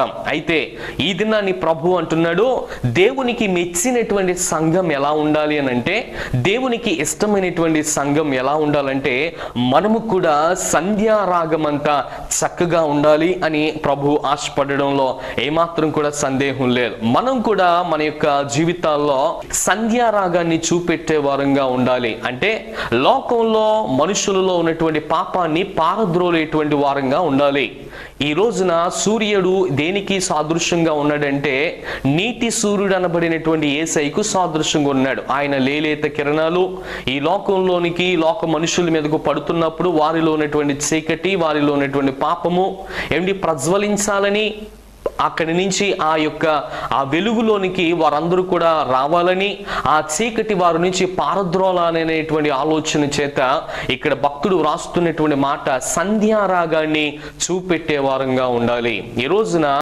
అయితే ఈ దినాన్ని ప్రభు అంటున్నాడు, దేవునికి మెచ్చినటువంటి సంఘం ఎలా ఉండాలి అని అంటే, దేవునికి ఇష్టమైనటువంటి సంఘం ఎలా ఉండాలంటే, మనము కూడా సంధ్యారాగం అంతా చక్కగా ఉండాలి అని ప్రభు ఆశపడడంలో ఏమాత్రం కూడా సందేహం లేదు. మనం కూడా మన యొక్క జీవితాల్లో సంధ్యారాగాన్ని చూపెట్టే వారంగా ఉండాలి. అంటే లోకంలో మనుషులలో ఉన్నటువంటి పాపాన్ని పారద్రోలేటువంటి వారంగా ఉండాలి. ఈ రోజున సూర్యుడు దేనికి సాదృశ్యంగా ఉన్నాడంటే, నీటి సూర్యుడు అనబడినటువంటి యేసయ్యకు సాదృశ్యంగా ఉన్నాడు. ఆయన లేలేత కిరణాలు ఈ లోకంలోనికి, లోక మనుషుల మీదకు పడుతున్నప్పుడు వారిలో ఉన్నటువంటి చీకటి, వారిలో ఉన్నటువంటి పాపము ప్రజ్వలించాలని, అక్కడి నుంచి ఆ వెలుగులోనికి వారందరూ కూడా రావాలని, ఆ చీకటి వారి నుంచి పారద్రోలాలనేటువంటి ఆలోచన చేత ఇక్కడ భక్తుడు రాస్తున్నటువంటి మాట సంధ్యారాగాన్ని చూపెట్టే వారంగా ఉండాలి. ఈ రోజున